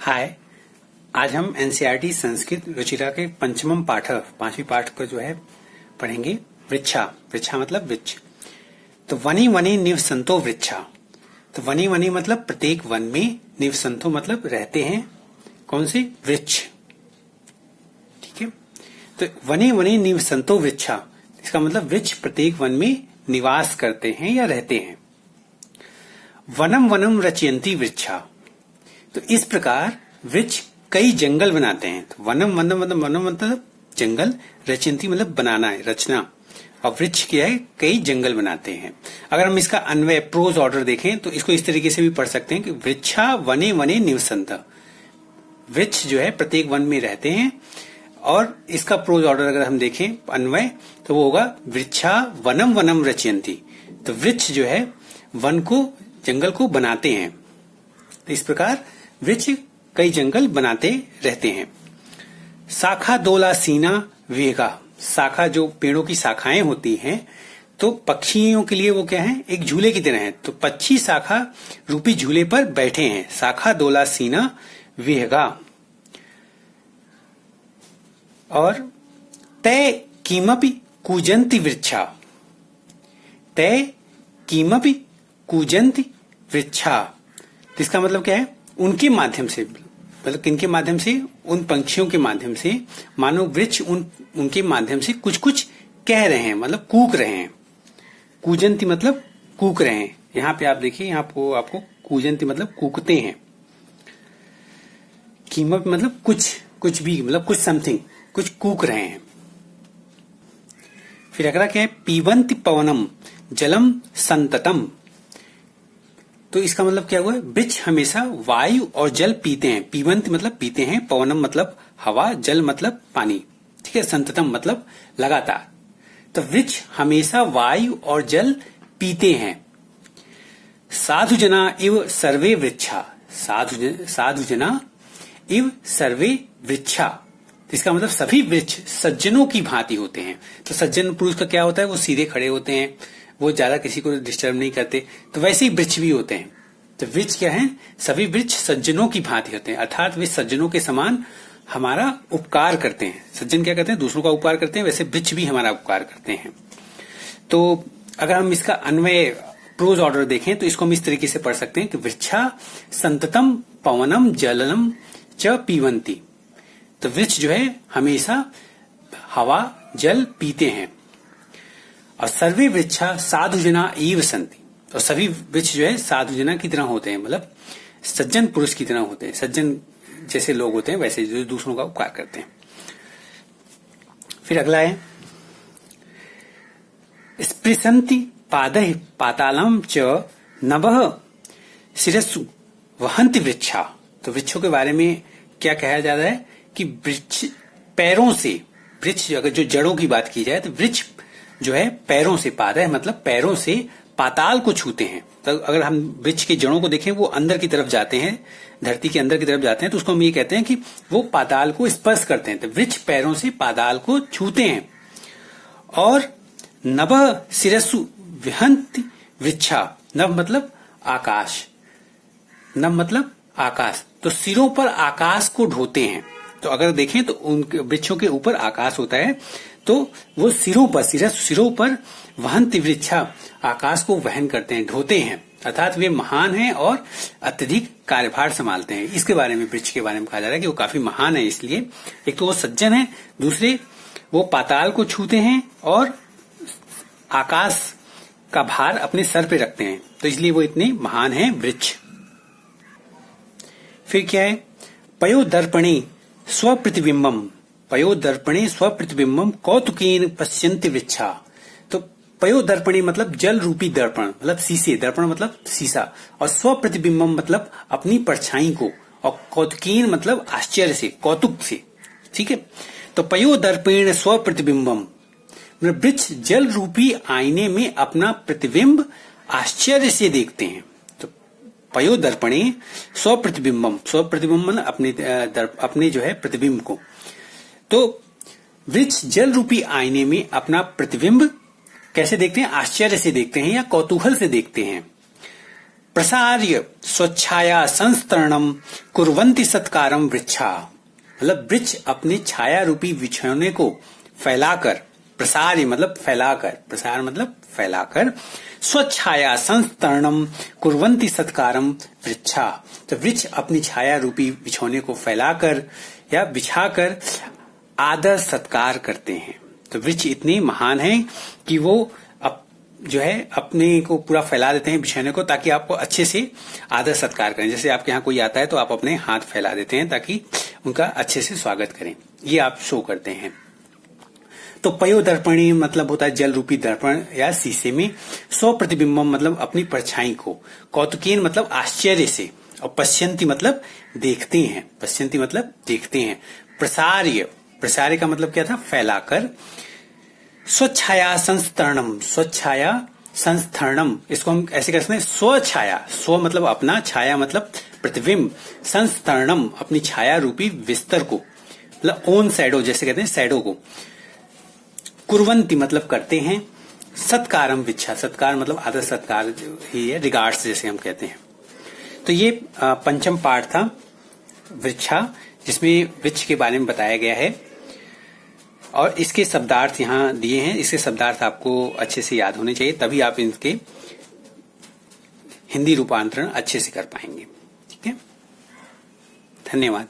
हाय। आज हम एनसीईआरटी संस्कृत रुचिरा के पंचमम पाठ 5वीं पाठ को जो है पढ़ेंगे। वृक्षा। वृक्षा मतलब वृक्ष। तो वनी वनी निवसंतो वृक्षा। तो वनी वनी मतलब प्रत्येक वन में, निवसंतो मतलब रहते हैं कौन से? वृक्ष। ठीक है। तो वनी वनी निवसंतो वृक्षा, इसका मतलब वृक्ष प्रत्येक वन में निवास करते हैं या रहते हैं। वनम वनम रचयंती वृक्षा। तो इस प्रकार वृक्ष कई जंगल बनाते हैं। तो वनम वनम मतलब वनम मतलब जंगल, रचयंती मतलब बनाना है, रचना। और वृक्ष क्या है? कई जंगल बनाते हैं। अगर हम इसका अन्वय प्रोज ऑर्डर देखें तो इसको इस तरीके से भी पढ़ सकते हैं कि वृक्षा वने वने निवसंत। वृक्ष जो है प्रत्येक वन में रहते हैं। और इसका प्रोज ऑर्डर अगर हम देखें अन्वय तो वो होगा वृक्षा वनम वनम रचयंती। तो वृक्ष जो है वन को, जंगल को बनाते हैं। तो इस प्रकार वृक्ष कई जंगल बनाते रहते हैं। शाखा दोला सीना वेगा। शाखा जो पेड़ों की शाखाएं होती हैं, तो पक्षियों के लिए वो क्या है? एक झूले की तरह है। तो पक्षी शाखा रूपी झूले पर बैठे हैं। शाखा दोला सीना वेगा। और तय किमपि कूजंती वृक्षा। तय किमपि कूजंती वृक्षा। तो इसका मतलब क्या है? उनके माध्यम से, मतलब किनके माध्यम से? उन पंक्षियों के माध्यम से। मानो वृक्ष उनके माध्यम से कुछ कुछ कह रहे हैं, मतलब कूक रहे हैं। कूजंती मतलब कूक रहे हैं। यहां पे आप देखिए, यहां आपको कूजंती मतलब कूकते हैं। कीमत मतलब कुछ भी, मतलब कुछ समथिंग, कुछ कूक रहे हैं। फिर अगला क्या है? पीबंती पवनम जलम संततम। तो इसका मतलब क्या हुआ? वृक्ष हमेशा वायु और जल पीते हैं। पीबंत मतलब पीते हैं, पवनम मतलब हवा, जल मतलब पानी। ठीक है। संततम मतलब लगातार। तो वृक्ष हमेशा वायु और जल पीते हैं। साधु जना इव सर्वे वृक्षा। साधु जना इव सर्वे वृक्षा। तो इसका मतलब सभी वृक्ष सज्जनों की भांति होते हैं। तो सज्जन पुरुष का क्या होता है? वो सीधे खड़े होते हैं, वो ज्यादा किसी को डिस्टर्ब नहीं करते। तो वैसे ही वृक्ष भी होते हैं। तो वृक्ष क्या है? सभी वृक्ष सज्जनों की भांति होते हैं, अर्थात वे सज्जनों के समान हमारा उपकार करते हैं। सज्जन क्या करते हैं? दूसरों का उपकार करते हैं। वैसे वृक्ष भी हमारा उपकार करते हैं। तो अगर हम इसका अन्वय प्रोज ऑर्डर देखें तो इसको हम इस तरीके से पढ़ सकते हैं कि वृक्षा संततम पवनम जलनम च पीवंती। तो वृक्ष जो है हमेशा हवा जल पीते हैं। और सर्वे वृक्षा साधु जना ईव संति। और सभी वृक्ष जो है साधु जना की तरह होते हैं, मतलब सज्जन पुरुष की तरह होते हैं। सज्जन जैसे लोग होते हैं वैसे जो दूसरों का उपकार करते हैं। फिर अगला है स्पृशंति पादः पातालम च नभः शिरस्सु वहन्ति वृक्षा। तो वृक्षों के बारे में क्या कहा जा रहा है कि वृक्ष पैरों से, वृक्ष अगर जो जड़ों की बात की जाए तो वृक्ष जो है पैरों से, पादः मतलब पैरों से पाताल को छूते हैं। तो अगर हम वृक्ष की जड़ों को देखें वो अंदर की तरफ जाते हैं, धरती के अंदर की तरफ जाते हैं, तो उसको हम ये कहते हैं कि वो पाताल को स्पर्श करते हैं। तो वृक्ष पैरों से पाताल को छूते हैं। और नभः शिरस्सु विहन्ति वृक्षा। नभ मतलब आकाश, नभ मतलब आकाश। तो सिरों पर आकाश को ढोते हैं। तो अगर देखें तो उन वृक्षों के ऊपर आकाश होता है, तो वो सिरों पर वहन्ति वृक्षा, आकाश को वहन करते हैं, ढोते हैं। अर्थात वे महान हैं और अत्यधिक कार्यभार संभालते हैं। इसके बारे में, वृक्ष के बारे में कहा जा रहा है कि वो काफी महान है। इसलिए एक तो वो सज्जन है, दूसरे वो पाताल को छूते हैं और आकाश का भार अपने सर पे रखते हैं। तो इसलिए वो इतने महान हैं वृक्ष। फिर क्या है? पयोदर्पणे स्वप्रतिबिंबम। पयोदर्पणे स्वप्रतिबिंबम कौतुकेन पश्यन्ति वृक्षा। तो पयोदर्पणे मतलब जल रूपी दर्पण, मतलब शीशे, दर्पण मतलब शीशा। और स्वप्रतिबिंबम मतलब अपनी परछाई को। और कौतुकेन मतलब आश्चर्य से, कौतुक से। ठीक है। तो पयोदर्पेण स्वप्रतिबिंबम मतलब वृक्ष जल रूपी आईने में अपना प्रतिबिंब आश्चर्य से देखते हैं। तो पयोदर्पणे स्वप्रतिबिंबम, स्वप्रतिबिंबम अपने जो है प्रतिबिंब को। तो वृक्ष जल रूपी आईने में अपना प्रतिबिंब कैसे देखते हैं? आश्चर्य से देखते हैं या कौतूहल से देखते हैं। प्रसार्य स्वच्छाया संस्तरणम कुर्वन्ति सत्कारम वृक्षा। मतलब वृक्ष अपनी छाया रूपी बिछौने को फैलाकर, प्रसार्य मतलब फैलाकर, प्रसार मतलब फैलाकर, स्वच्छाया संस्तरणम कुर्वन्ति सत्कारम वृक्षा। तो वृक्ष अपनी छाया रूपी बिछौने को फैलाकर या बिछाकर आदर सत्कार करते हैं। तो वृक्ष इतनी महान है कि वो जो है अपने को पूरा फैला देते हैं बिछौने को, ताकि आपको अच्छे से आदर सत्कार करें। जैसे आपके यहाँ कोई आता है तो आप अपने हाथ फैला देते हैं ताकि उनका अच्छे से स्वागत करें, ये आप शो करते हैं। तो पयोदर्पणी मतलब होता है जल रूपी दर्पण या शीशे में, स्वप्रतिबिंबम मतलब अपनी परछाई को, कौतुकेन मतलब आश्चर्य से, और पश्यन्ति मतलब देखते हैं, पश्यन्ति मतलब देखते हैं। प्रसार्य, प्रसार्य का मतलब क्या था, फैलाकर। स्वच्छाया संस्तरणम, स्वच्छाया संस्तरणम, इसको हम ऐसे कर सकते हैं, स्वछाया, स्व मतलब अपना, छाया मतलब प्रतिबिंब, संस्तरणम अपनी छाया रूपी विस्तर को, मतलब ओन शैडो जैसे कहते हैं, शैडो को। कुर्वन्ति मतलब करते हैं, सत्कारम वृक्षा, सत्कार मतलब आदर सत्कार ही है, रिगार्ड्स जैसे हम कहते हैं। तो ये पंचम पाठ था वृक्षा, जिसमें वृक्ष के बारे में बताया गया है और इसके शब्दार्थ यहाँ दिए हैं। इसके शब्दार्थ आपको अच्छे से याद होने चाहिए, तभी आप इनके हिंदी रूपांतरण अच्छे से कर पाएंगे। ठीक है, धन्यवाद।